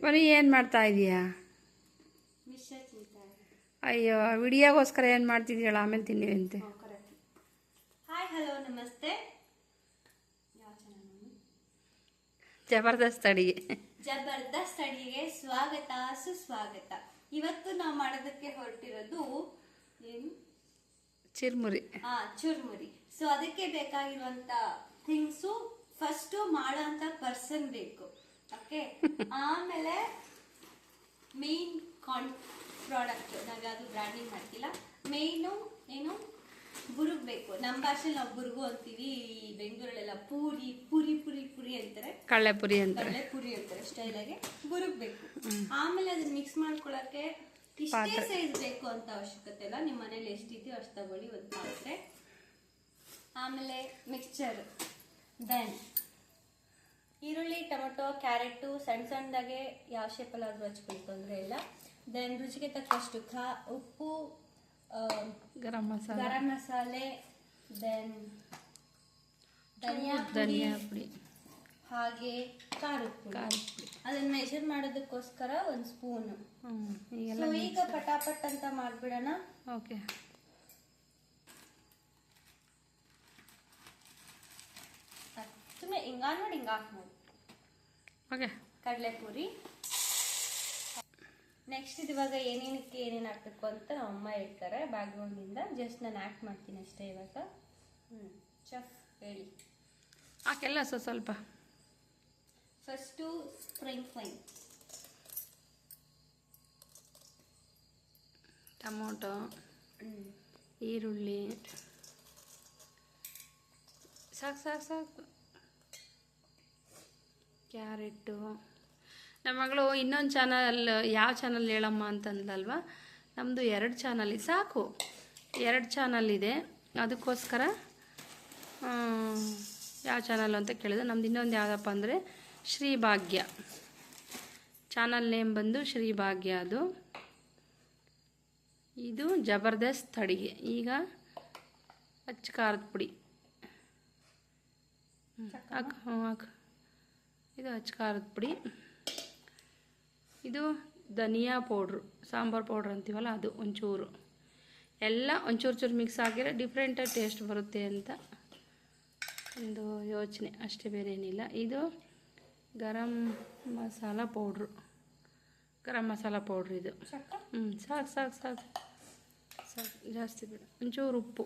ಬರೀ ಏನು ಮಾಡ್ತಾ ಇದೀಯಾ? ಅಯ್ಯೋ, ವಿಡಿಯೋಗೋಸ್ಕರ ಏನು ಮಾಡ್ತಿದ್ದೀಯಲ್ಲ, ಆಮೇಲೆ ತಿನ್ನಿವಂತೆ. ಹಾಯ್, ಹಲೋ, ನಮಸ್ತೆ. ಜಬರ್ದಸ್ತ್ ಅಡಿಗೆ. ಜಬರ್ದಸ್ತ್ ಅಡಿಗೆಗೆ ಸ್ವಾಗತ, ಸುಸ್ವಾಗತ. ಇವತ್ತು ನಾವು ಮಾಡೋದಕ್ಕೆ ಹೊರಟಿರೋದು ಏನು? ಚಿರ್ಮುರಿ. ಚುರ್ಮುರಿ. ಸೊ ಅದಕ್ಕೆ ಬೇಕಾಗಿರುವಂತ ಥಿಂಗ್ಸು ಫಸ್ಟ್ ಮಾಡೋ ಅಂತ ಪರ್ಸನ್ ಬೇಕು. ಓಕೆ, ಆಮೇಲೆ ಮೇನ್ ಪ್ರಾಡಕ್ಟ್, ನಾವು ಯಾವುದು ಬ್ರ್ಯಾಂಡಿಂಗ್ ಮಾಡ್ತಿಲ್ಲ. ಮೇಯ್ನು ಏನು, ಬುರುಗ್ ಬೇಕು. ನಮ್ಮ ಭಾಷೆಲಿ ನಾವು ಬುರುಗು ಅಂತೀವಿ, ಈ ಬೆಂಗಳೂರಲ್ಲೆಲ್ಲ ಪೂರಿ ಪುರಿ ಪುರಿ ಪುರಿ ಅಂತಾರೆ, ಕಳ್ಳೆಪುರಿ ಅಂತಾರೆ, ಪುರಿ ಅಂತಾರೆ ಸ್ಟೈಲಾಗೆ. ಬುರುಗ್ ಬೇಕು. ಆಮೇಲೆ ಅದನ್ನ ಮಿಕ್ಸ್ ಮಾಡ್ಕೊಳಕ್ಕೆ ಇಷ್ಟೇ ಸೈಜ್ ಬೇಕು ಅಂತ ಅವಶ್ಯಕತೆ ಇಲ್ಲ. ನಿಮ್ಮ ಮನೇಲಿ ಎಷ್ಟಿದೆಯೋ ಅಷ್ಟು ತಗೊಳ್ಳಿ, ಒಂದು ಪಾತ್ರೆ. ಆಮೇಲೆ ಮಿಕ್ಸ್ಚರ್, ದೆನ್ ಈರುಳ್ಳಿ, ಟೊಮೆಟೊ, ಕ್ಯಾರೆಟು ಸಣ್ಣ ಸಣ್ಣದಾಗೆ ಯಾವ ಶೇಪಲ್ಲಾದ್ರೂ ಹಚ್ಬೇಕು, ತೊಂದರೆ ಇಲ್ಲ. ದೆನ್ ರುಚಿಗೆ ತಕ್ಕಷ್ಟು ಉಪ್ಪು, ಗರಂ ಮಸಾಲೆ, ದೆನ್ ಧನಿಯಾ ಪುಡಿ, ಹಾಗೆ ಖಾರದ ಪುಡಿ. ಅದನ್ನ ಮೆಷರ್ ಮಾಡೋದಕ್ಕೋಸ್ಕರ ಒಂದು ಸ್ಪೂನು. ಈಗ ಪಟಾಪಟ್ ಅಂತ ಮಾಡ್ಬಿಡೋಣ. ಓಕೆ, ಸುಮ್ಮನೆ ಹಿಂಗ ನೋಡಿ, ಹಿಂಗ ಹಾಕಿ ನೋಡಿ. ಓಕೆ, ಕಡಲೆಪುರಿ. ನೆಕ್ಸ್ಟ್ ಇವಾಗ ಏನೇನಕ್ಕೆ ಏನೇನು ಹಾಕ್ಬೇಕು ಅಂತ ನಮ್ಮ ಅಮ್ಮ ಹೇಳ್ತಾರೆ ಬ್ಯಾಕ್ಗ್ರೌಂಡಿಂದ. ಜಸ್ಟ್ ನಾನು ಆ್ಯಕ್ಟ್ ಮಾಡ್ತೀನಿ ಅಷ್ಟೇ ಇವಾಗ. ಚೆಫ್ ಹೇಳಿ. ಹಾಕೆಲ್ಲ ಸ್ವಲ್ಪ. ಫಸ್ಟು ಸ್ಪ್ರಿಂಗ್ ಫ್ಲೈಮ್, ಟೊಮೊಟೊ, ಈರುಳ್ಳಿ, ಸಾಕು. ಕ್ಯಾರೆಟು. ನಮ್ಮ ಮಗಳು ಇನ್ನೊಂದು ಚಾನಲ್, ಯಾವ ಚಾನಲ್ ಹೇಳಮ್ಮ ಅಂತಂದ್ಲಲ್ವ, ನಮ್ಮದು 2 ಚಾನಲ್ ಇದೆ, ಸಾಕು. 2 ಚಾನಲ್ ಇದೆ, ಅದಕ್ಕೋಸ್ಕರ ಯಾವ ಚಾನಲ್ ಅಂತ ಕೇಳಿದ್ರು. ನಮ್ದು ಇನ್ನೊಂದು ಯಾವುದಪ್ಪ ಅಂದರೆ ಶ್ರೀಭಾಗ್ಯ ಚಾನಲ್ ನೇಮ್ ಬಂದು ಶ್ರೀಭಾಗ್ಯ. ಅದು ಇದು ಜಬರ್ದಸ್ತ್ ಅಡಿಗೆ. ಈಗ ಅಚ್ಚ ಖಾರದ ಪುಡಿ ಹಾಕು. ಇದು ಅಚ್ಚ ಖಾರದ ಪುಡಿ. ಇದು ಧನಿಯಾ ಪೌಡ್ರು, ಸಾಂಬಾರು ಪೌಡ್ರ್ ಅಂತೀವಲ್ಲ ಅದು ಒಂಚೂರು. ಎಲ್ಲ ಒಂಚೂರು ಮಿಕ್ಸ್ ಆಗಿರೋ ಡಿಫ್ರೆಂಟಾಗಿ ಟೇಸ್ಟ್ ಬರುತ್ತೆ ಅಂತ ಒಂದು ಯೋಚನೆ ಅಷ್ಟೇ, ಬೇರೆ ಏನಿಲ್ಲ. ಇದು ಗರಂ ಮಸಾಲ ಪೌಡ್ರು ಇದು. ಸಾಕು, ಜಾಸ್ತಿ ಬೇಡ. ಒಂಚೂರು ಉಪ್ಪು,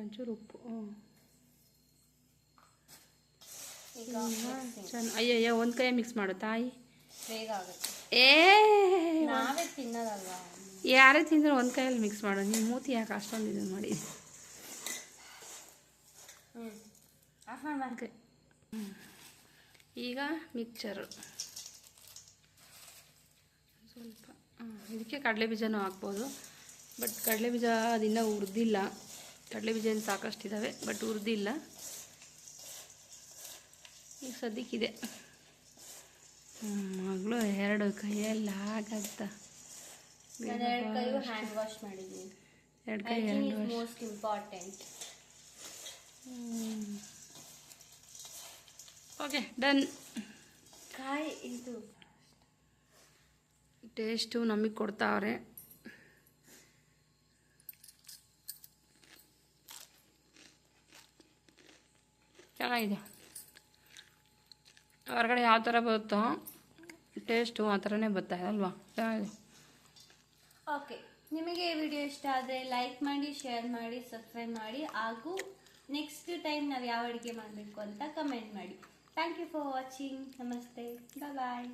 ಒಂಚೂರು ಉಪ್ಪು. ಅಯ್ಯಯ್ಯ, ಒಂದು ಕೈ ಮಿಕ್ಸ್ ಮಾಡು ತಾಯಿ, ಬೇಗ ಆಗುತ್ತೆ. ನಾವೇ ತಿನ್ನೋದಲ್ವಾ, ಯಾರೇ ತಿಂದ್ರೆ ಒಂದು ಕೈಯಲ್ಲಿ ಮಿಕ್ಸ್ ಮಾಡು. ನೀವು ಮೂತಿ ಯಾಕೆ ಅಷ್ಟೊಂದು ಇದು ಮಾಡಿ. ಈಗ ಮಿಕ್ಚರು ಸ್ವಲ್ಪ. ಇದಕ್ಕೆ ಕಡಲೆಬೀಜನೂ ಹಾಕ್ಬೋದು, ಬಟ್ ಕಡಲೆಬೀಜ ಅದಿನ್ನೂ ಹುರಿದಿಲ್ಲ. ಕಡಲೆಬೀಜ ಏನು ಸಾಕಷ್ಟಿದ್ದಾವೆ, ಬಟ್ ಹುರಿದಿಲ್ಲ. ಈಗ ಸದ್ಯಕ್ಕಿದೆ. ಮಗಳು 2 ಕೈಯಲ್ಲಿ ಆಗತ್ತ. 2 ಕೈ ಹ್ಯಾಂಡ್ ವಾಶ್ ಮಾಡಿದ್ದೀನಿ. 2 ಕೈ hand wash most important. Okay, done. ಕಾಯಿ ಇದು ಟೇಸ್ಟು ನಮಗೆ ಕೊಡ್ತಾವ್ರೆ. ಚೆನ್ನಾಗಿದೆ. ಹೊರಗಡೆ ಯಾವ ಥರ ಬರುತ್ತೋ ಟೇಸ್ಟು ಆ ಥರನೇ ಬರ್ತಾಯಿದೆ ಅಲ್ವಾ, ಚೆನ್ನಾಗಿದೆ. ಓಕೆ, ನಿಮಗೆ ಈ ವಿಡಿಯೋ ಇಷ್ಟ ಆದರೆ ಲೈಕ್ ಮಾಡಿ, ಶೇರ್ ಮಾಡಿ, ಸಬ್ಸ್ಕ್ರೈಬ್ ಮಾಡಿ, ಹಾಗೂ ನೆಕ್ಸ್ಟ್ ಟೈಮ್ ನಾವು ಯಾವ ಅಡುಗೆ ಮಾಡಬೇಕು ಅಂತ ಕಮೆಂಟ್ ಮಾಡಿ. Thank you for watching. ನಮಸ್ತೆ, ಬಾಯ್.